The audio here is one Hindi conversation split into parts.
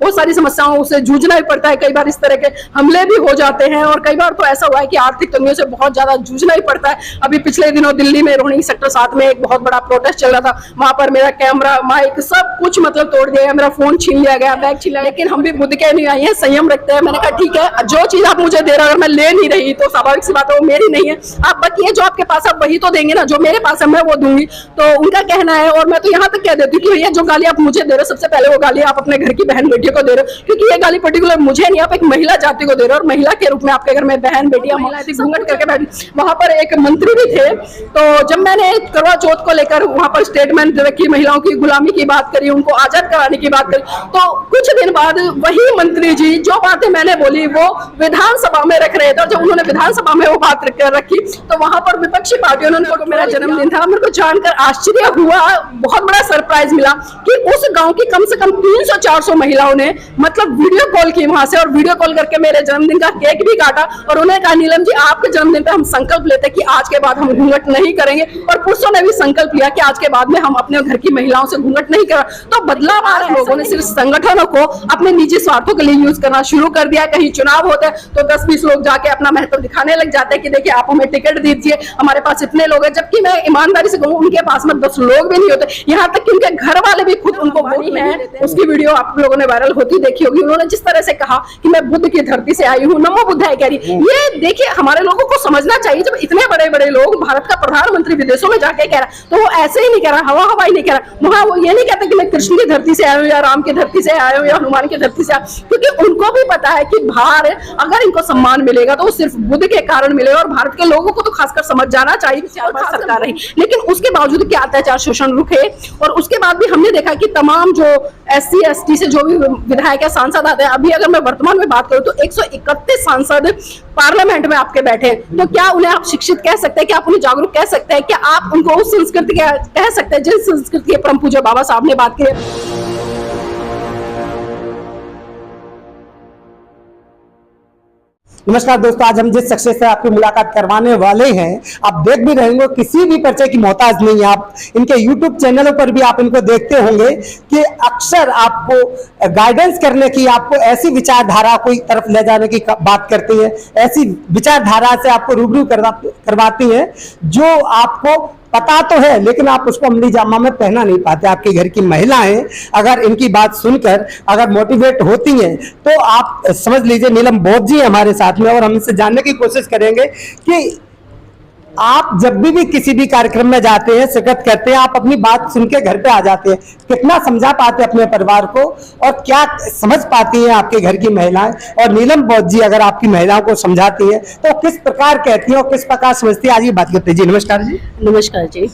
बहुत सारी समस्याओं से जूझना भी पड़ता है। कई बार इस तरह के हमले भी हो जाते हैं और कई बार तो ऐसा हुआ है कि आर्थिक तंगियों से बहुत ज्यादा जूझना ही पड़ता है। अभी पिछले दिनों दिल्ली में रोहिणी सेक्टर 7 में एक बहुत बड़ा प्रोटेस्ट चल रहा था, वहां पर मेरा कैमरा माइक सब कुछ मतलब तोड़ दिया गया, मेरा फोन छीन लिया गया, बैग छीन लिया, लेकिन हम भी बुद्ध के नहीं आई है, संयम रखते हैं। मैंने कहा ठीक है, जो चीज आप मुझे दे रहे हो अगर मैं ले नहीं रही तो स्वाभाविक सी बात है वो मेरी नहीं है, आप बाकी जो आपके पास आप वही तो देंगे ना, जो मेरे पास है मैं वो दूंगी। तो उनका कहना है, और मैं तो यहाँ तक कह देती हूँ कि भैया जो गाली आप मुझे दे रहे हो सबसे पहले वो गाली आप अपने घर की बहन बेटियों को दे रहे हो, क्योंकि ये गाली पर्टिकुलर मुझे नहीं, आप एक महिला जाति को दे रहे हो और महिला के रूप में आपके घर में बहन बेटियां घूंघट करके बैठी। वहां पर एक मंत्री भी थे, तो जब मैंने करवा चौथ को लेकर वहां पर स्टेटमेंट रखी, महिलाओं की गुलामी की बात करी, उनको आजाद कराने की बात करी, तो कुछ दिन बाद वही मंत्री जी जो बातें मैंने बोली वो विधानसभा में रख रहे थे। जब उन्होंने विधानसभा में वो बात रखी तो वहां पर विपक्षी पार्टियों ने, मेरा जन्मदिन था, मेरे को जानकर आश्चर्य हुआ, बहुत बड़ा सरप्राइज मिला कि उस गांव की कम से कम 300-400 महिलाओं ने मतलब वीडियो कॉल की वहां से, और वीडियो कॉल करके मेरे जन्मदिन का केक भी काटा और उन्हें कहा नीलम जी आपके जन्मदिन पे हम संकल्प लेते हैं कि आज के बाद हम घूंघट नहीं करेंगे, और पुरुषों ने भी संकल्प लिया कि आज के बाद में हम अपने घर की महिलाओं से घूंघट नहीं करें। तो बदलाव आ रहा है, लोगों ने सिर्फ संगठनों को अपने निजी स्वार्थों के लिए यूज करना शुरू कर दिया। कहीं चुनाव होते हैं तो 10-20 लोग जाके अपना महत्व दिखाने लग जाते हैं कि देखिए आप हमें टिकट दीजिए, हमारे पास इतने लोग हैं, जबकि मैं ईमानदारी से कहूँ उनके पास में 10 लोग भी नहीं होते, यहाँ तक कि उनके घर वाले भी खुद उनको वोट नहीं है। उसकी वीडियो आप लोगों ने वायरल होती देखी होगी, उन्होंने जिस तरह से कहा कि मैं बुद्ध की धरती से आई हूँ, नमो बुद्धाय कह रही। ये देखिए हमारे लोगों को समझना चाहिए, जब इतने बड़े बड़े लोग, भारत का प्रधानमंत्री विदेशों में जाके कह रहा तो वो ऐसे ही नहीं कह रहा, हवा हवाई नहीं कह रहा, वहां वो ये नहीं कहता कि मैं कृष्ण की धरती से आया हूँ या राम की धरती से आया हूँ या हनुमान की धरती से आया, क्योंकि उनको भी पता है कि बाहर अगर इनको सम्मान मिलेगा तो वो सिर्फ बुद्ध के कारण मिलेगा, और भारत के लोगों को तो खासकर समझ जाना चाहिए सरकार रही, लेकिन उसके बावजूद क्या अत्याचार शोषण रुके। और उसके बाद भी हमने देखा कि तमाम जो SC ST से जो भी विधायक या सांसद आते हैं, अभी अगर मैं वर्तमान में बात करूं तो 131 सांसद पार्लियामेंट में आपके बैठे हैं, तो क्या उन्हें आप शिक्षित कह सकते हैं, क्या आप उन्हें जागरूक कह सकते हैं, क्या आप उनको उस संस्कृति कह सकते हैं जिस संस्कृति के परम पूज्य बाबा साहब ने बात की। नमस्कार दोस्तों, आज हम जिस शख्सियत से आपकी मुलाकात करवाने वाले हैं, आप देख भी रहे होंगे किसी भी परिचय की मोहताज नहीं है। आप इनके YouTube चैनलों पर भी आप इनको देखते होंगे कि अक्सर आपको गाइडेंस करने की, आपको ऐसी विचारधारा को तरफ ले जाने की बात करती है, ऐसी विचारधारा से आपको रूबरू करवाती है जो आपको पता तो है लेकिन आप उसको अमली जामा में पहना नहीं पाते। आपके घर की महिलाएं अगर इनकी बात सुनकर अगर मोटिवेट होती हैं तो आप समझ लीजिए नीलम बौद्ध जी हमारे साथ में, और हम इनसे जानने की कोशिश करेंगे कि आप जब भी किसी भी कार्यक्रम में जाते हैं, शिरकत करते हैं, आप अपनी बात सुन के घर पे आ जाते हैं, कितना समझा पाते हैं अपने परिवार को और क्या समझ पाती हैं आपके घर की महिलाएं, और नीलम बौद्ध जी अगर आपकी महिलाओं को समझाती है तो किस प्रकार कहती है और किस प्रकार समझती है, आज ये बात करते हैं। जी नमस्कार जी। नमस्कार जी।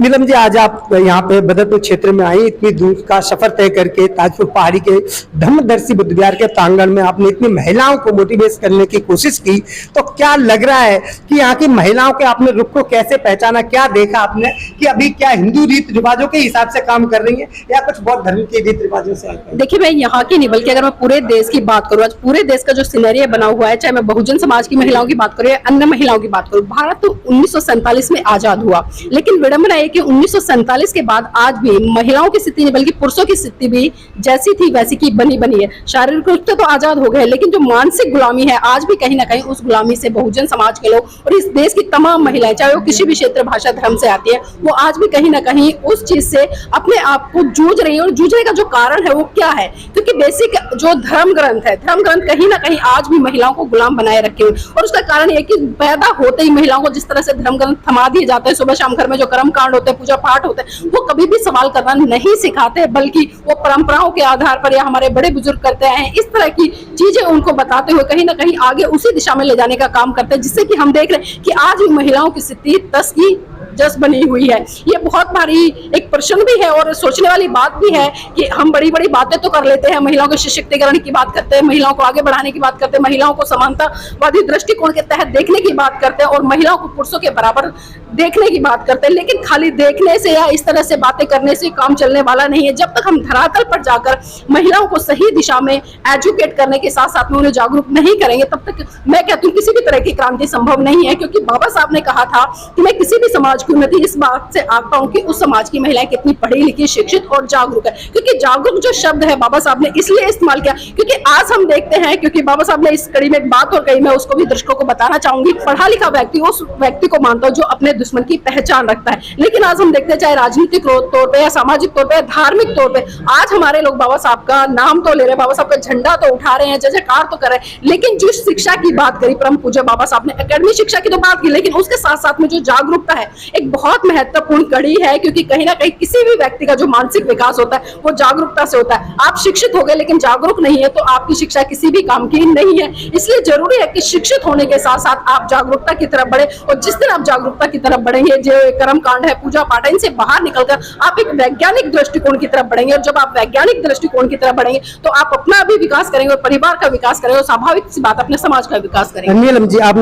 नीलम जी, आज आप यहाँ पे बदरपुर क्षेत्र में आई, इतनी दूर का सफर तय करके ताजपुर पहाड़ी के धम्मदर्शी बुद्ध विहार के प्रांगण में आपने इतनी महिलाओं को मोटिवेट करने की कोशिश की, तो क्या लग रहा है कि यहाँ की महिलाओं के आपने रुख को कैसे पहचाना, क्या देखा आपने कि अभी क्या हिंदू रीति रिवाजों के हिसाब से काम कर रही है या कुछ बौद्ध धर्म के रीति रिवाजों से? देखिए, मैं यहाँ की नहीं बल्कि अगर मैं पूरे देश की बात करूँ, आज पूरे देश का जो सिनेरियो बना हुआ है, चाहे मैं बहुजन समाज की महिलाओं की बात करूँ या अन्य महिलाओं की बात करूँ, भारत तो 1947 में आजाद हुआ, लेकिन विडंबना है कि 1947 के बाद आज भी महिलाओं की स्थिति नहीं बल्कि पुरुषों की स्थिति भी जैसी थी वैसी की बनी है। शारीरिक रूप से तो आजाद हो गए, लेकिन जो मानसिक गुलामी है आज भी कहीं ना कहीं उस गुलामी से बहुजन समाज के लोग और इस देश की तमाम महिलाएं, चाहे वो किसी भी क्षेत्र, भाषा, धर्म से आती है, वो आज भी कहीं ना कहीं उस चीज से अपने आप को जूझ रही है। और जूझने का जो कारण है वो क्या है, क्योंकि बेसिक जो धर्म ग्रंथ है, धर्म ग्रंथ कहीं ना कहीं आज भी महिलाओं को गुलाम बनाए रखे हुए, और उसका कारण ये कि पैदा होते ही महिलाओं को जिस तरह से धर्म ग्रंथ थमा दिए जाते हैं, सुबह शाम घर में जो कर्म कांड होते हैं, पूजा पाठ होते हैं, वो कभी भी सवाल करना नहीं सिखाते, बल्कि वो परंपराओं के आधार पर या हमारे बड़े बुजुर्ग करते हैं इस तरह की चीजें उनको बताते हुए कहीं ना कहीं आगे उसी दिशा में ले जाने का काम करते हैं, जिससे कि हम देख रहे हैं कि आज भी महिलाओं की स्थिति तस की जस बनी हुई है। ये बहुत भारी एक प्रश्न भी है और सोचने वाली बात भी है कि हम बड़ी बड़ी बातें तो कर लेते हैं, महिलाओं के सशक्तिकरण की बात करते हैं, महिलाओं को आगे बढ़ाने की बात करते हैं, महिलाओं को समानतावादी दृष्टिकोण के तहत देखने की बात करते हैं और महिलाओं को पुरुषों के बराबर देखने की बात करते हैं, लेकिन खाली देखने से या इस तरह से बातें करने से काम चलने वाला नहीं है। जब तक हम धरातल पर जाकर महिलाओं को सही दिशा में एजुकेट करने के साथ साथ में उन्हें जागरूक नहीं करेंगे, तब तक मैं कहती हूँ किसी भी तरह की क्रांति संभव नहीं है, क्योंकि बाबा साहब ने कहा था कि मैं किसी भी समाज समाज की उन्नति इस बात से आंकता हूँ कि उस समाज की महिलाएं कितनी पढ़ी लिखी, शिक्षित और जागरूक है। क्योंकि जागरूक जो शब्द है बाबा साहब ने इसलिए इस्तेमाल किया क्योंकि आज हम देखते हैं, क्योंकि बाबा साहब ने इस कड़ी में एक बात और कही, मैं उसको भी दर्शकों को बताना चाहूंगी। पढ़ा लिखा व्यक्ति उस व्यक्ति को मानता है जो अपने दुश्मन की पहचान रखता है। लेकिन आज हम देखते हैं, चाहे राजनीतिक तौर पर या सामाजिक तौर पर, धार्मिक तौर पर, आज हमारे लोग बाबा साहब का नाम तो ले रहे हैं, बाबा साहब का झंडा तो उठा रहे हैं, जय जयकार तो कर रहे हैं, लेकिन जो शिक्षा की बात करी परम पूज्य बाबा साहब ने, एकेडमी शिक्षा की तो बात की, लेकिन उसके साथ साथ में जो जागरूकता है एक बहुत महत्वपूर्ण कड़ी है। क्योंकि कहीं ना कहीं किसी भी व्यक्ति का जो मानसिक विकास होता है वो जागरूकता से होता है। आप शिक्षित हो गए लेकिन जागरूक नहीं है तो आपकी शिक्षा किसी भी काम की नहीं है। इसलिए जरूरी है कि शिक्षित होने के साथ साथ आप जागरूकता की तरफ बढ़े, और जिस दिन आप जागरूकता की तरफ बढ़ेंगे, जो कर्म कांड है, पूजा पाठ है, इनसे बाहर निकलकर आप एक वैज्ञानिक दृष्टिकोण की तरफ बढ़ेंगे। और जब आप वैज्ञानिक दृष्टिकोण की तरफ बढ़ेंगे तो आप अपना भी विकास करेंगे और परिवार का विकास करेंगे और स्वाभाविक सी बात अपने समाज का विकास करेंगे। नीलम जी, आप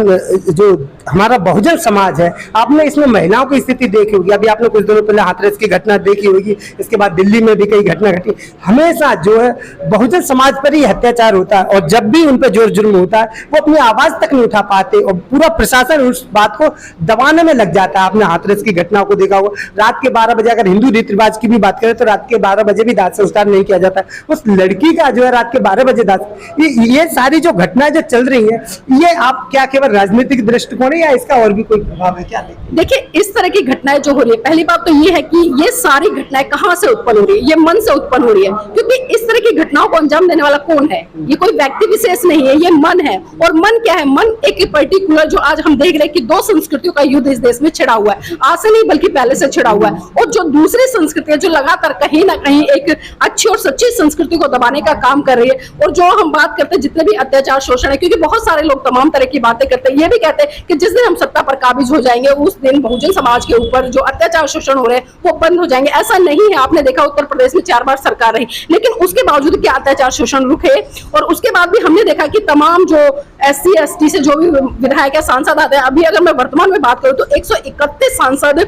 जो हमारा बहुजन समाज है, आपने इसमें महिलाओं की स्थिति देखी होगी। अभी आपने कुछ दिनों पहले हाथरस की घटना देखी होगी, इसके बाद दिल्ली में भी कई घटना घटी। हमेशा जो है बहुजन समाज पर ही अत्याचार होता है, और जब भी उन पर जोर जुर्म होता है वो अपनी आवाज तक नहीं उठा पाते और पूरा प्रशासन उस बात को दबाने में लग जाता है। आपने हाथरस की घटना को देखा होगा, रात के 12 बजे, अगर हिंदू रीति रिवाज की भी बात करें तो रात के 12 बजे भी दाह संस्कार नहीं किया जाता। उस लड़की का जो है रात के 12 बजे दाह, ये सारी जो घटनाएं जो चल रही है, ये आप क्या केवल राजनीतिक दृष्टिकोण है या इसका और भी कोई प्रभाव है? क्या देखिए, इस तरह की घटनाएं जो हो रही है, पहली बात तो ये है कि ये सारी घटनाएं कहां से उत्पन्न हो रही है? ये मन से उत्पन्न हो रही है। क्योंकि इस तरह की घटनाओं को अंजाम देने वाला कौन है? ये कोई व्यक्ति विशेष नहीं है, ये मन है। और मन क्या है? मन एक पर्टिकुलर, जो आज हम देख रहे हैं कि दो संस्कृतियों का युद्ध इस देश में छिड़ा हुआ है, आज से नहीं बल्कि पहले से छिड़ा हुआ है। और जो दूसरी संस्कृतियां जो लगातार कहीं ना कहीं एक अच्छी और सच्ची संस्कृति को दबाने का काम कर रही है, और जो हम बात करते हैं जितने भी अत्याचार शोषण है, क्योंकि बहुत सारे लोग तमाम तरह की बातें करते हैं, ये भी कहते हैं कि जिस दिन हम सत्ता पर काबिज हो जाएंगे उस दिन बहुजन समाज के ऊपर जो अत्याचार शोषण हो रहे हैं वो बंद हो जाएंगे। ऐसा नहीं है। आपने देखा उत्तर प्रदेश में 4 बार सरकार रही, लेकिन उसके बावजूद क्या अत्याचार शोषण रुके? और उसके बाद भी हमने देखा कि तमाम जो SC ST से जो भी विधायक या सांसद आते हैं, अभी अगर मैं वर्तमान में बात करूं तो 131 सांसद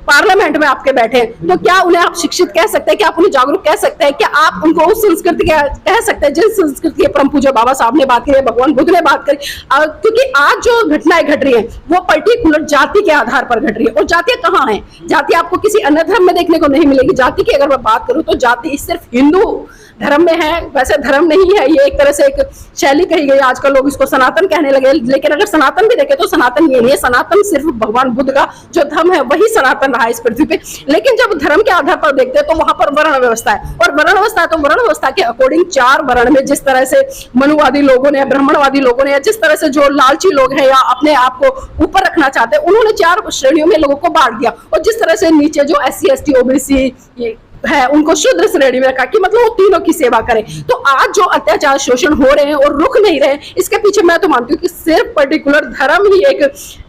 पार्लियामेंट में आपके बैठे हैं, तो क्या उन्हें आप शिक्षित कह सकते हैं? क्या आप उन्हें जागरूक कह सकते हैं? क्या आप उनको उस संस्कृति कह सकते हैं जिस संस्कृति के परम पूज्य बाबा साहब ने बात की, भगवान बुद्ध ने बात करी? क्योंकि आज जो घटनाएं घट रही है वो पर्टिकुलर जाति के आधार पर घट रही है। और जातियां कहाँ हैं? जाति आपको किसी अन्य धर्म में देखने को नहीं मिलेगी। जाति की अगर मैं बात करूं तो जाति सिर्फ हिंदू धर्म में है, वैसे धर्म नहीं है। ये एक तरह से एक शैली कही गई, आजकल लोग इसको सनातन कहने लगे, लेकिन अगर सनातन भी देखे तो सनातन ये नहीं है। सनातन सिर्फ भगवान बुद्ध का जो धर्म है वही सनातन रहा इस पृथ्वी पे। लेकिन जब धर्म के आधार पर देखते हैं तो वहां पर वर्ण व्यवस्था है, और वर्ण व्यवस्था है तो वर्ण व्यवस्था के अकॉर्डिंग 4 वर्ण में जिस तरह से मनुवादी लोगों ने, ब्राह्मणवादी लोगों ने, या जिस तरह से जो लालची लोग हैं या अपने आप को ऊपर रखना चाहते हैं, उन्होंने 4 श्रेणियों में लोगों को बांट दिया। और जिस तरह से नीचे जो SC ST OBC है उनको शूद्र श्रेणी में रखा कि मतलब वो तीनों की सेवा करें। तो आज जो अत्याचार शोषण हो रहे हैं और रुक नहीं रहे, इसके पीछे मैं तो मानती हूँ कि सिर्फ पर्टिकुलर धर्म ही एक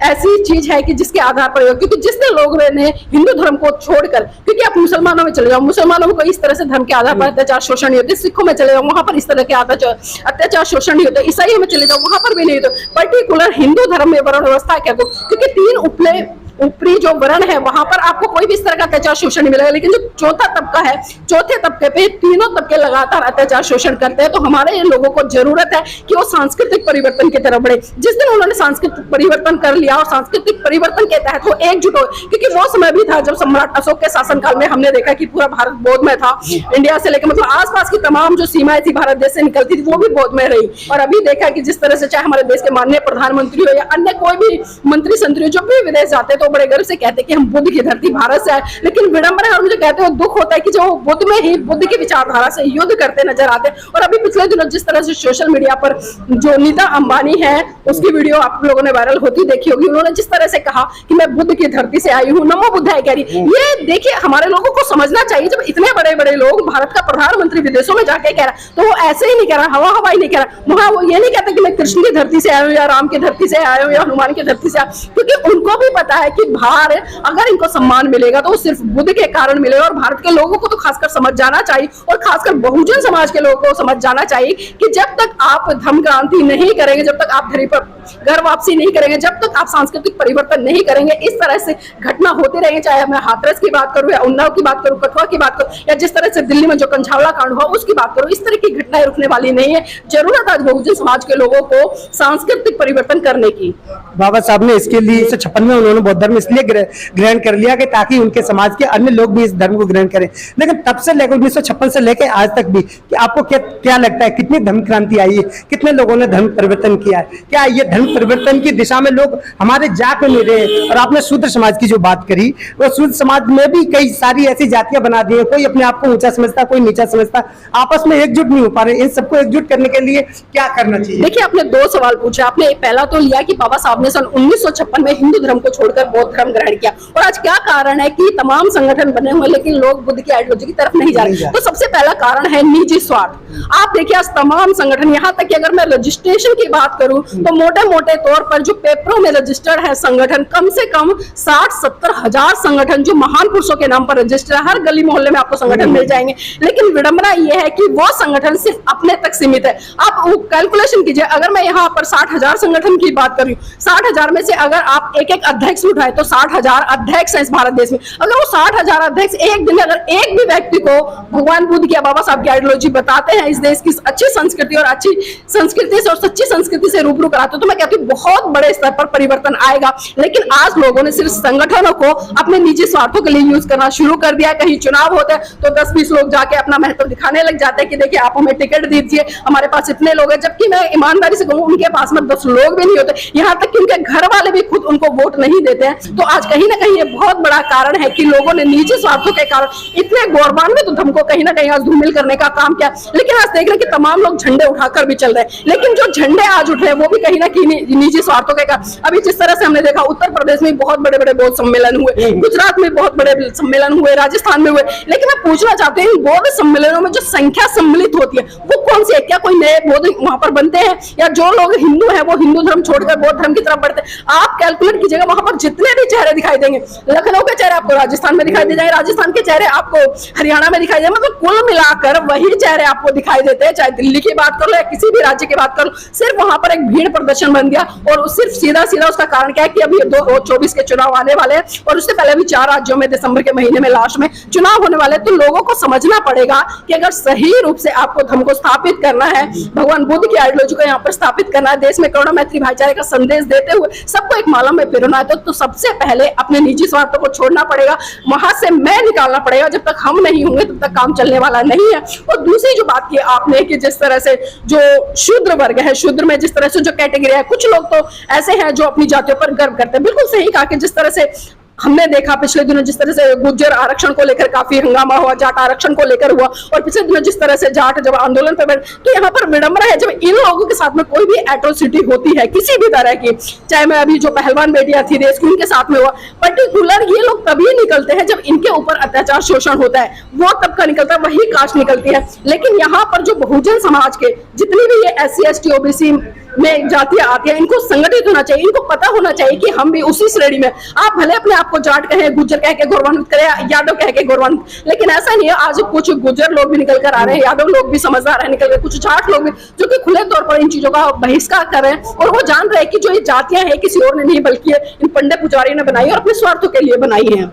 ऐसी चीज है कि जिसके आधार पर, क्योंकि जिसने लोगों ने हिंदू धर्म को छोड़कर, क्योंकि आप मुसलमानों में चले जाओ, मुसलमानों में कोई इस तरह से धर्म के आधार पर अत्याचार शोषण नहीं होते। सिखों में चले जाओ, वहां पर इस तरह के अत्याचार शोषण नहीं होते। ईसाइयों में चले जाओ, वहां पर भी नहीं होते। पर्टिकुलर हिंदू धर्म में वर्ण व्यवस्था क्या, क्योंकि 3 ऊपरी जो वर्ण है वहां पर आपको कोई भी इस तरह का अत्याचार शोषण नहीं मिलेगा। लेकिन जो चौथा तबका है, चौथे तबके पे तीनों तबके लगातार अत्याचार शोषण करते हैं। तो हमारे लोगों को जरूरत है कि वो सांस्कृतिक परिवर्तन की तरफ बढ़े। जिस दिन उन्होंने सांस्कृतिक परिवर्तन कर लिया और सांस्कृतिक परिवर्तन के तहत वो एकजुट हो, क्योंकि वो समय भी था जब सम्राट अशोक के शासनकाल में हमने देखा कि पूरा भारत बौद्धमय था। इंडिया से लेकर मतलब आसपास की तमाम जो सीमाएं थी भारत देश से निकलती थी वो भी बौद्धमय रही। और अभी देखा कि जिस तरह से चाहे हमारे देश के माननीय प्रधानमंत्री हो या अन्य कोई भी मंत्री संतरी जब भी विदेश जाते तो बड़े गर्व से कहते कि हम बुद्ध की धरती भारत से आए। लेकिन विडंबना और मुझे कहते हो दुख होता है कि जो बुद्ध में ही बुद्ध की विचारधारा से युद्ध करते नजर आते हैं। और अभी पिछले दिनों जिस तरह से सोशल मीडिया पर जो नीता अंबानी है उसकी वीडियो आप लोगों ने वायरल होती देखी होगी, उन्होंने जिस तरह से कहा कि मैं बुद्ध की धरती से आई हूँ, नमो बुद्धाय कह रही। ये देखिए हमारे लोगों को समझना चाहिए, जब इतने बड़े बड़े लोग, भारत का प्रधानमंत्री विदेशों में जाके कह रहा तो वो ऐसे ही नहीं कह रहा, हवा हवाई नहीं कह रहा। वहां वो ये नहीं कहता कि मैं कृष्ण की धरती से आया हूँ या राम की धरती से आया हूँ या हनुमान की धरती से आया, क्योंकि उनको भी पता है कि बाहर अगर इनको सम्मान मिलेगा तो वो सिर्फ बुद्ध के कारण मिलेगा। और भारत के लोगों को तो खासकर समझ जाना चाहिए, और खासकर बहुजन समाज के लोगों को समझ जाना चाहिए कि जब तक आप धर्म क्रांति नहीं करेंगे, जब तक आप धरती पर घर वापसी नहीं करेंगे, जब तक आप सांस्कृतिक परिवर्तन नहीं करेंगे, इस तरह से घटना होते रहेंगे। चाहे मैं हाथरस की बात करूं या उन्नाव की बात करूं, कठुआ की बात करूं, या जिस तरह से दिल्ली में जो कंझावड़ा कांड हुआ उसकी बात करूं, इस तरह की घटनाएं रुकने वाली नहीं है। जरूरत आज बहुजन समाज के लोगों को सांस्कृतिक परिवर्तन करने की। बाबा साहब ने इसके लिए 1956 में उन्होंने बौद्ध धर्म इसलिए ग्रहण कर लिया कि ताकि उनके समाज के अन्य लोग भी इस धर्म को ग्रहण करें। लेकिन तब से लेकर 1956 से लेकर आज तक भी कि आपको क्या लगता है कितनी धर्म क्रांति आई है, कितने लोगों ने धर्म परिवर्तन किया है? क्या ये धर्म परिवर्तन की दिशा में लोग हमारे जा क्यों नहीं रहे? और आपने शूद्र समाज की जो बात करी, वो शूद्र समाज में भी कई सारी ऐसी जातियां बना दी है, कोई अपने आप को ऊंचा समझता, कोई नीचा समझता, आपस में एकजुट नहीं हो पा रहे। इन सबको एकजुट करने के लिए क्या करना चाहिए? देखिए, आपने दो सवाल पूछे। आपने पहला तो लिया कि बाबा साहब ने सन 1956 में हिंदू धर्म को छोड़कर बौद्ध धर्म ग्रहण किया, और आज क्या कारण है कि तमाम संगठन बने हुए लेकिन लोग बुद्ध की आइडियोलॉजी की तरफ नहीं जा रहे। तो सबसे पहला कारण है निजी स्वार्थ। आप देखिए, आज तमाम संगठन, यहाँ तक कि अगर मैं रजिस्ट्रेशन की बात करूं तो मोटे मोटे तौर पर जो पेपरों में रजिस्टर्ड है संगठन, कम से कम 60-70 हजार संगठन जो महान पुरुषों के नाम पर रजिस्टर है। हर गली मोहल्ले में आपको संगठन मिल जाएंगे, लेकिन विडंबना यह है कि वो संगठन सिर्फ अपने तक सीमित है। आप कैलकुलेशन कीजिए, अगर मैं यहाँ पर 60,000 संगठन की बात करूं, 60,000 में से अगर आप एक एक अध्यक्ष उठाए तो 60,000 अध्यक्ष हैं इस भारत देश में। अगर वो 60,000 अध्यक्ष एक दिन अगर एक भी व्यक्ति को भगवान बुद्ध की, बाबा साहब की आइडियोलॉजी बताते हैं, इस देश की अच्छी संस्कृति और अच्छी संस्कृति से और सच्ची संस्कृति से रूबरू कराते हो, तो मैं कहती हूँ बहुत बड़े स्तर पर परिवर्तन आएगा। लेकिन आज लोगों ने सिर्फ संगठनों को अपने निजी स्वार्थों के लिए यूज करना शुरू कर दिया। कहीं चुनाव होता है तो 10-20 लोग जाके अपना महत्व दिखाने लग जाते हैं कि देखिए आप हमें टिकट दीजिए, हमारे पास इतने लोग हैं। जबकि मैं ईमानदारी से कहूँ, उनके पास में 10 लोग भी नहीं होते, यहाँ तक कि उनके घर वाले भी खुद उनको वोट नहीं देते हैं। तो आज कहीं ना कहीं ये बहुत बड़ा कारण है कि लोगों ने निजी स्वार्थों के कारण इतने गौरवान्वित तो धर्म को कहीं ना कहीं आज धूमिल करने का काम किया। लेकिन आज देख रहे हैं कि तमाम लोग झंडे उठाकर भी चल रहे हैं, लेकिन जो झंडे आज उठ रहे हैं वो भी कहीं ना कहीं निजी स्वार्थों के कारण। अभी जिस तरह से हमने देखा, उत्तर प्रदेश में बहुत बड़े बड़े बौद्ध सम्मेलन हुए, गुजरात में बहुत बड़े सम्मेलन हुए, राजस्थान में हुए। लेकिन मैं पूछना चाहती हूँ, इन बौद्ध सम्मेलनों में जो संख्या सम्मिलित होती है वो कौन सी है? क्या कोई नए बौद्ध वहां पर बनते हैं, या जो लोग हिंदू हैं वो हिंदू धर्म छोड़कर बौद्ध धर्म की तरफ बढ़ते हैं? आप कैलकुलेट कीजिएगा, वहां पर जितने भी चेहरे दिखाई देंगे, लखनऊ के चेहरे आपको राजस्थान में दिखाई दे जाएंगे, राजस्थान के चेहरे आपको हरियाणा में दिखाई देंगे। मतलब कुल मिलाकर वही चेहरे आपको दिखाई देते हैं, चाहे दिल्ली की बात कर लो या किसी भी राज्य की बात कर लो। सिर्फ वहां पर एक भीड़ प्रदर्शन बन गया, और सिर्फ सीधा सीधा उसका कारण क्या है कि अभी 2024 के चुनाव आने वाले हैं, और उससे पहले भी 4 राज्यों में दिसंबर के महीने में लास्ट में चुनाव होने वाले। तो लोगों को समझना पड़ेगा कि अगर सही रूप से आपको धर्म को स्थापित करना है, भगवान बुद्ध की आइडियोलॉजी को यहाँ पर स्थापित करना है, देश में करुणा मैत्री भाईचारे का संदेश देते हुए सबको एक माला में पिरोना है, तो सबसे पहले अपने निजी स्वार्थों को छोड़ना पड़ेगा, वहां से मैं निकालना पड़ेगा। जब तक हम नहीं होंगे तब तक काम चलने वाला नहीं है। और दूसरी जो बात की आपने कि जिस तरह से जो शूद्र वर्ग है, शूद्र में जिस तरह से जो कैटेगरी है, कुछ लोग तो ऐसे हैं जो अपनी जातियों पर गर्व करते हैं। बिल्कुल सही कहा कि जिस तरह से हमने देखा पिछले दिनों, जिस तरह से गुर्जर आरक्षण को लेकर काफी हंगामा हुआ, जाट आरक्षण को लेकर हुआ, और पिछले दिनों जिस तरह से जाट जब आंदोलन पे बैठे, तो यहाँ पर विडंबना है जब इन लोगों के साथ में कोई भी एट्रोसिटी होती है किसी भी तरह की, चाहे मैं अभी जो पहलवान बेटियां थी रेस्क्यू उनके साथ में हुआ, पर्टिकुलर ये लोग तभी निकलते हैं जब इनके ऊपर अत्याचार शोषण होता है, वो तब का निकलता है, वही कास्ट निकलती है। लेकिन यहाँ पर जो बहुजन समाज के जितनी भी ये SC ST OBC में जातियां आती हैं, इनको संगठित होना चाहिए, इनको पता होना चाहिए कि हम भी उसी श्रेणी में। आप भले अपने आप को जाट कहें, गुर्जर कह के गौरवान्वित करें, यादव कह के गौरवान्वित, लेकिन ऐसा नहीं है। आज कुछ गुर्जर लोग भी निकल कर आ रहे हैं, यादव लोग भी समझदार है निकल रहे, कुछ जाट लोग भी जो कि खुले तौर पर इन चीजों का बहिष्कार कर रहे हैं, और वो जान रहे हैं कि जो ये जातियां हैं किसी और ने नहीं बल्कि इन पंडित पुजारी ने बनाई और अपने स्वार्थों के लिए बनाई है।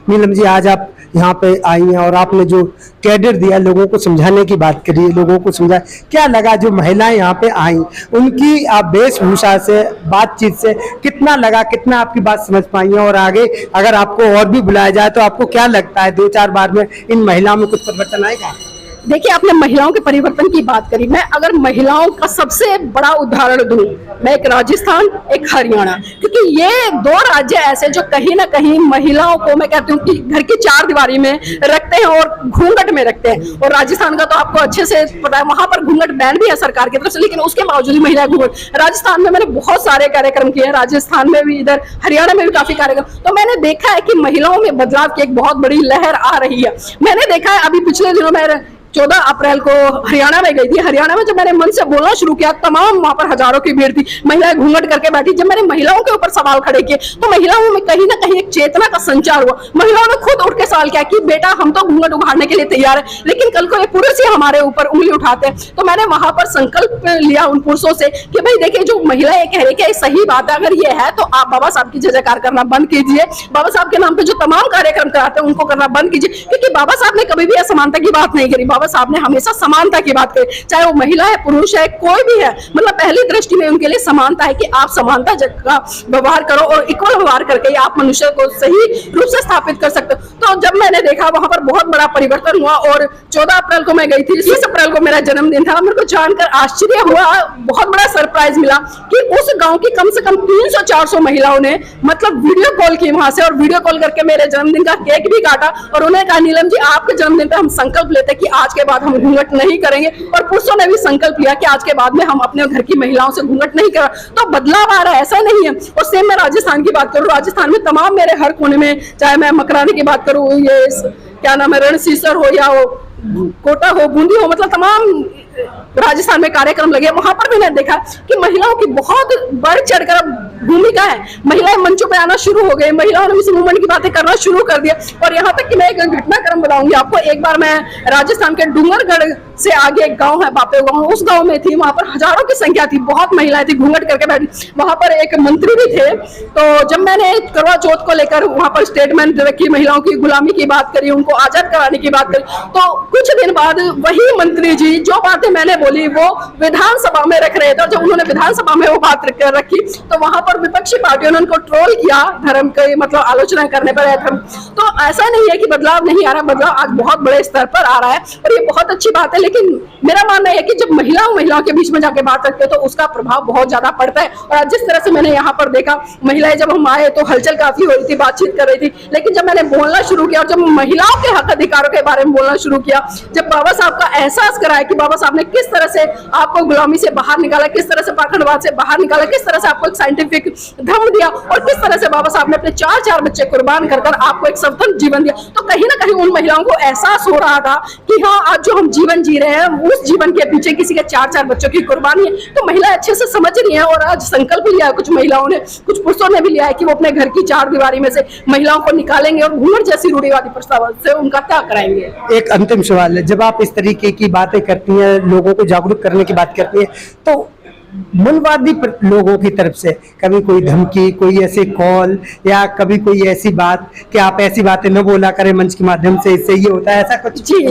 नीलम जी, आज आप यहाँ पे आई हैं और आपने जो कैडर दिया, लोगों को समझाने की बात करी, लोगों को समझा, क्या लगा जो महिलाएं यहाँ पे आई, उनकी आप वेशभूषा से, बातचीत से कितना लगा, कितना आपकी बात समझ पाई हैं? और आगे अगर आपको और भी बुलाया जाए तो आपको क्या लगता है 2-4 बार में इन महिलाओं में कुछ परिवर्तन आएगा? देखिए, आपने महिलाओं के परिवर्तन की बात करी, मैं अगर महिलाओं का सबसे बड़ा उदाहरण दूं, मैं एक राजस्थान, एक हरियाणा, क्योंकि ये 2 राज्य ऐसे जो कहीं ना कहीं महिलाओं को, मैं कहती हूँ कि घर की 4 दीवारी में रखते हैं और घूंघट में रखते हैं। और राजस्थान का तो आपको अच्छे से पता है, वहां पर घूंघट बैन भी है सरकार की तरफ से, लेकिन उसके बावजूद महिला घूंघट। राजस्थान में मैंने बहुत सारे कार्यक्रम किए हैं, राजस्थान में भी, इधर हरियाणा में भी काफी कार्यक्रम, तो मैंने देखा है कि महिलाओं में बदलाव की एक बहुत बड़ी लहर आ रही है। मैंने देखा है अभी पिछले दिनों में 14 अप्रैल को हरियाणा में गई थी। हरियाणा में जब मैंने मन से बोलना शुरू किया, तमाम वहां पर हजारों की भीड़ थी, महिलाएं घूंघट करके बैठी। जब मैंने महिलाओं के ऊपर सवाल खड़े किए तो महिलाओं में कहीं ना कहीं एक चेतना का संचार हुआ। महिलाओं ने खुद उठ के सवाल किया कि बेटा हम तो घूंघट उखाड़ने के लिए तैयार है, लेकिन कल को ये पुरुष ही हमारे ऊपर उंगली उठाते हैं। तो मैंने वहां पर संकल्प लिया उन पुरुषों से कि भाई देखिए, जो महिलाएं कह रही है सही बात है, अगर ये है तो आप बाबा साहब की जय जयकार करना बंद कीजिए, बाबा साहब के नाम पे जो तमाम कार्यक्रम कराते हैं उनको करना बंद कीजिए, क्योंकि बाबा साहब ने कभी भी असमानता की बात नहीं करी। बाबा बाबा साहब ने हमेशा समानता की बात करी, चाहे वो महिला है, पुरुष है, कोई भी है। मतलब पहली दृष्टि में उनके लिए समानता है कि आप समानता का व्यवहार करो और इक्वल व्यवहार करके ही आप मनुष्य को सही रूप से स्थापित कर सकते हो। तो जब मैंने देखा वहां पर बहुत बड़ा परिवर्तन हुआ और 14 अप्रैल को मैं गई थी, 30 अप्रैल को मेरा जन्मदिन था। मेरे को जानकर आश्चर्य हुआ, बहुत बड़ा सरप्राइज मिला कि उस गांव की कम से कम 300-400 महिलाओं ने मतलब वीडियो कॉल की वहां से, और वीडियो कॉल करके मेरे जन्मदिन का केक भी काटा और उन्हें कहा, नीलम जी आपके जन्मदिन पे हम संकल्प लेते हैं कि आज के बाद हम घूंघट नहीं करेंगे। और पुरुषों ने भी संकल्प लिया कि आज के बाद में हम अपने घर की महिलाओं से घूंघट नहीं कर। तो बदलाव आ रहा है, ऐसा नहीं है। और सेम मैं राजस्थान की बात करूं, राजस्थान में तमाम मेरे हर कोने में, चाहे मैं मकरानी की बात करूं, ये क्या नाम है, रणसीसर हो या हो, कोटा हो, बूंदी हो, मतलब तमाम राजस्थान में कार्यक्रम लगे। वहां पर भी मैंने देखा कि महिलाओं की बहुत बढ़ चढ़कर भूमिका है। महिलाएं मंचों पे आना शुरू हो गई, महिलाओं ने इस मूवमेंट की बातें करना शुरू कर दिया। और यहाँ तक कि मैं एक घटनाक्रम बताऊंगी आपको। एक बार मैं राजस्थान के डूंगरगढ़ से आगे एक गांव है, बापे गांव, उस गांव में थी। वहां पर हजारों की संख्या थी, बहुत महिलाएं थी, घूंघट करके बैठी। वहां पर एक मंत्री भी थे। तो जब मैंने करवा चौथ को लेकर वहां पर स्टेटमेंट रखी, महिलाओं की गुलामी की बात करी, उनको आजाद कराने की बात करी, तो कुछ दिन बाद वही मंत्री जी जो बातें मैंने बोली वो विधानसभा में रख रहे थे। और जब उन्होंने विधानसभा में वो बात रखी तो वहां पर विपक्षी पार्टियों ने उनको ट्रोल किया, धर्म की मतलब आलोचना करने पर। तो ऐसा नहीं है कि बदलाव नहीं आ रहा, बदलाव आज बहुत बड़े स्तर पर आ रहा है और ये बहुत अच्छी बात है। लेकिन मेरा मानना है कि जब महिलाओं के बीच में जाके बात रखते तो उसका प्रभाव बहुत ज्यादा पड़ता है। और जिस तरह से मैंने यहाँ पर देखा, महिलाएं जब हम आए तो हलचल काफी हो रही थी, बातचीत कर रही थी। लेकिन जब मैंने बोलना शुरू किया और जब महिलाओं के हक अधिकारों के बारे में बोलना शुरू किया, जब बाबा साहब का एहसास कराया कि बाबा साहब ने किस तरह से आपको गुलामी से बाहर निकाला, किस तरह से पाखंडवाद से बाहर निकाला, किस तरह से आपको एक साइंटिफिक धर्म दिया और किस तरह से बाबा साहब ने अपने 4 बच्चे कुर्बान कर आपको एक स्वतंत्र जीवन दिया, तो कहीं ना कहीं उन महिलाओं को एहसास हो रहा था कि हाँ, आज जो हम जीवन जी रहे हैं उस जीवन के पीछे किसी के 4 बच्चों की कुर्बानी है। तो महिला अच्छे से समझ रही है और आज संकल्प लिया है कुछ महिलाओं ने, कुछ पुरुषों ने भी लिया है कि वो अपने घर की 4 दीवारी में से महिलाओं को निकालेंगे और घूंघट जैसी रूढ़िवादी प्रस्ताव से उनका त्याग कराएंगे। एक अंतिम सवाल है, जब आप इस तरीके की बातें करती हैं, लोगों को जागरूक करने की बात करती हैं, तो मूलवादी लोगों की तरफ से कभी कोई धमकी, कोई ऐसे कॉल या कभी कोई ऐसी बात कि आप ऐसी बातें न बोला करें मंच के माध्यम से, इससे ये होता है, ऐसा कुछ? जी,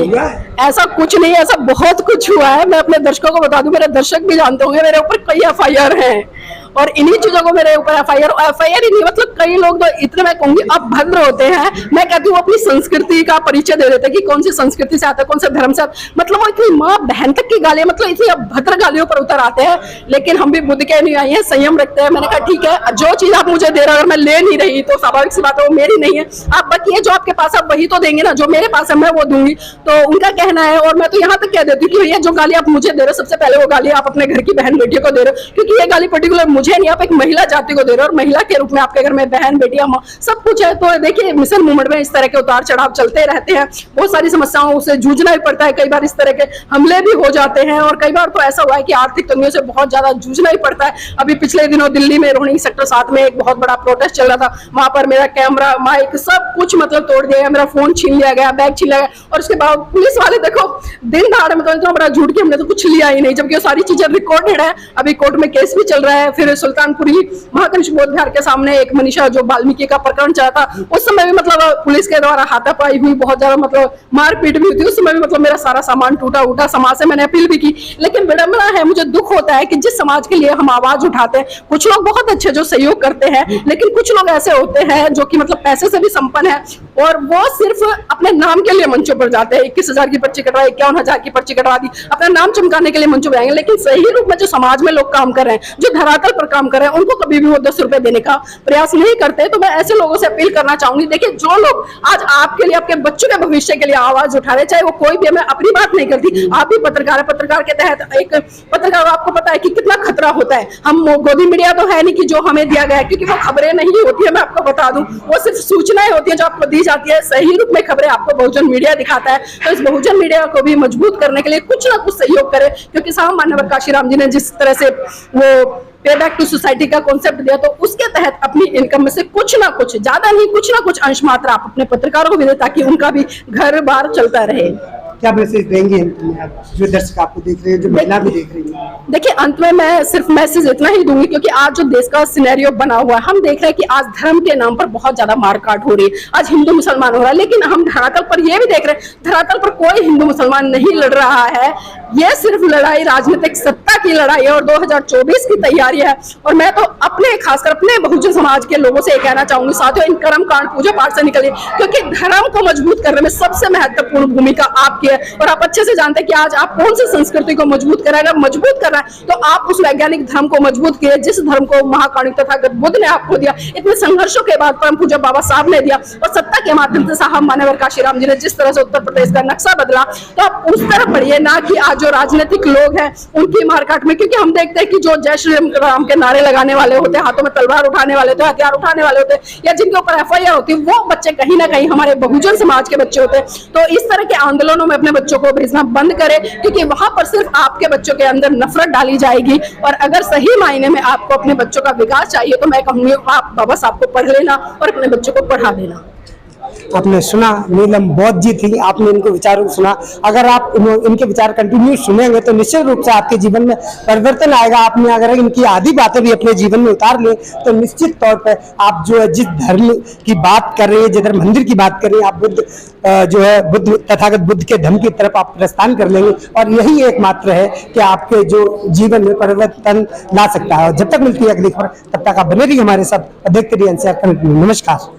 ऐसा कुछ नहीं, ऐसा बहुत कुछ हुआ है। मैं अपने दर्शकों को बता दूं, मेरे दर्शक भी जानते होंगे, मेरे ऊपर कई FIR हैं और इन्हीं चीजों को मेरे ऊपर FIR ही नहीं, मतलब कई लोग तो इतने, मैं कहूंगी, अभद्र होते हैं। मैं कहती हूँ अपनी संस्कृति का परिचय दे देते हैं कि कौन सी संस्कृति से आता है, कौन से धर्म से, मतलब वो इतनी माँ बहन तक की गालियां, मतलब इतनी अभद्र गालियों पर उतर आते हैं। लेकिन हम भी बुद्ध के नहीं आई है, संयम रखते हैं। मैंने कहा ठीक है, जो चीज आप मुझे दे रहे हो अगर मैं ले नहीं रही तो स्वाभाविक सी बात है वो मेरी नहीं है। आप बाकी जो आपके पास आप वही तो देंगे ना, जो मेरे पास है मैं वो दूंगी। तो उनका कहना है, और मैं तो यहाँ तक कह देती हूँ कि भैया जो गाली आप मुझे दे रहे हो, सबसे पहले वो गाली आप अपने घर की बहन बेटियों को दे रहे हो, क्योंकि ये गाली पर्टिकुलर मुझे नहीं, आप एक महिला जाति को दे रहे हो और महिला के रूप में आपके घर में बहन बेटियां मां सब कुछ है। तो देखिए, मिशन मूवमेंट में इस तरह के उतार चढ़ाव चलते रहते हैं, बहुत सारी समस्याओं से जूझना ही पड़ता है। कई बार इस तरह के हमले भी हो जाते हैं और कई बार तो ऐसा हुआ है कि आर्थिक तंगियों से बहुत ज्यादा जूझना ही पड़ता है। अभी पिछले दिनों दिल्ली में रोहिणी सेक्टर 7 में एक बहुत बड़ा प्रोटेस्ट चल रहा था, वहां पर मेरा कैमरा, माइक, सब कुछ मतलब तोड़ दिया गया, मेरा फोन छीन लिया गया, बैग छीन लिया गया। और उसके बाद पुलिस वाले देखो दिन दहाड़े में तो इतना बड़ा झूठ कि हमने तो कुछ लिया ही नहीं, जबकि वो सारी चीजें रिकॉर्डेड है। अभी कोर्ट में केस भी चल रहा है। फिर सुल्तानपुरी महाकनिष्ठ बौद्ध विहार के सामने एक मनीषा जो वाल्मीकि का प्रकरण चला था, उस समय भी मतलब पुलिस के द्वारा हाथापाई हुई, बहुत ज्यादा मतलब मारपीट भी हुई थी। उस समय भी मतलब मेरा सारा सामान टूटा उटा, समाज से मैंने अपील भी की। लेकिन विडंबना है, मुझे दुख होता है कि जिस समाज के लिए हम आवाज उठाते हैं, कुछ लोग बहुत अच्छे जो सहयोग करते हैं, लेकिन कुछ लोग ऐसे होते हैं जो कि मतलब पैसे से भी संपन्न है और वो सिर्फ अपने नाम के लिए मंचों पर जाते हैं। 21,000 की पर्ची कटवाई, 51,000 की पर्ची कटवा दी, अपना नाम चमकाने के लिए मंचों पर आएंगे। लेकिन सही रूप में जो समाज में लोग काम कर रहे हैं, जो धरातल पर काम कर रहे हैं, उनको कभी भी वो 10 रुपए देने का प्रयास नहीं करते। तो मैं ऐसे लोगों से अपील करना चाहूंगी, देखिए जो लोग आज आपके लिए, आपके बच्चों के भविष्य के लिए आवाज उठा रहे, चाहे वो कोई भी, मैं अपनी बात नहीं करती, आप भी पत्रकार है, पत्रकार के तहत एक पत्रकार, आपको पता है कि कितना खतरा होता है। हम गोदी मीडिया तो है नहीं कि जो हमें दिया गया है, क्योंकि वो खबरें नहीं होती है, मैं आपको बता दूं, वो सिर्फ सूचनाएं होती है जो आपको दी जाती है। सही रूप में खबरें आपको बहुजन मीडिया दिखाता है। तो इस बहुजन मीडिया को भी मजबूत करने के लिए कुछ ना कुछ सहयोग करें, क्योंकि साहब मान्यवर काशीराम जी ने जिस तरह से वो पे बैक टू सोसाइटी का कॉन्सेप्ट दिया, तो उसके तहत अपनी इनकम में से कुछ ना कुछ, ज्यादा नहीं, कुछ ना कुछ अंश मात्रा आप अपने पत्रकारों को भी दें, ताकि उनका भी घर बार चलता रहे। क्या मैसेज देंगे आप, जो दर्शक आपको देख रहे हैं, जो महिला भी देख रही है? देखिए, अंत में मैं सिर्फ मैसेज इतना ही दूंगी, क्योंकि आज जो देश का सिनेरियो बना हुआ है, हम देख रहे हैं कि आज धर्म के नाम पर बहुत ज्यादा मारकाट हो रही है, आज हिंदू मुसलमान हो रहा है, लेकिन हम धरातल पर यह भी देख रहे हैं, धरातल पर कोई हिंदू मुसलमान नहीं लड़ रहा है। यह सिर्फ लड़ाई राजनीतिक सत्ता की लड़ाई है और 2024 की तैयारी है। और मैं तो अपने, खासकर अपने बहुजन समाज के लोगों से ये कहना चाहूंगी, साथियों, इन कर्म कांड पूजा पाठ से निकलिए, क्योंकि धर्म को मजबूत करने में सबसे महत्वपूर्ण भूमिका आपकी है। और आप अच्छे से जानते हैं कि आज आप कौन सी संस्कृति को मजबूत कर रहा है, तो आप उस वैज्ञानिक धर्म को मजबूत किए जिस धर्म को महाकारुणिक तथागत बुद्ध ने आपको दिया। इतने संघर्षों के बाद परम पूज्य बाबा साहब ने दिया, और सत्ता के माध्यम से साहब मान्यवर काशीराम जी ने जिस तरह से उत्तर प्रदेश का नक्शा बदला, तो आप उस तरफ बढ़िए, ना कि आज जो राजनीतिक लोग हैं उनकी मारकाट में। क्योंकि हम देखते हैं कि जो जय श्री राम के नारे लगाने वाले होते हैं, हाथों में तलवार उठाने वाले होते हैं, हथियार उठाने वाले होते हैं, या जिनके ऊपर FIR होती है, वो बच्चे कहीं ना कहीं हमारे बहुजन समाज के बच्चे होते हैं। तो इस तरह के आंदोलनों में अपने बच्चों को भेजना बंद करें, क्योंकि वहां पर सिर्फ आपके बच्चों के अंदर नफरत डाली जाएगी। और अगर सही मायने में आपको अपने बच्चों का विकास चाहिए, तो मैं कहूंगी आप बाबा साहब को पढ़ लेना और अपने बच्चों को पढ़ा देना। आपने सुना, नीलम बौद्ध जी थी, आपने इनको विचारों को सुना। अगर आप इनके विचार कंटिन्यू सुनेंगे तो निश्चित रूप से आपके जीवन में परिवर्तन आएगा। आपने अगर इनकी आधी बातें भी अपने जीवन में उतार लें तो निश्चित तौर पर आप जो है, जिस धर्म की बात कर रहे हैं, जिधर मंदिर की बात कर रहे हैं, आप बुद्ध जो है, बुद्ध तथागत बुद्ध के धर्म की तरफ आप प्रस्थान कर लेंगे। और यही एकमात्र है कि आपके जो जीवन में परिवर्तन ला सकता है। और जब तक मिलती है अगली खबर, तब तक आप बने रहिए हमारे साथ और देखते रहिए NCR कनेक्ट। नमस्कार।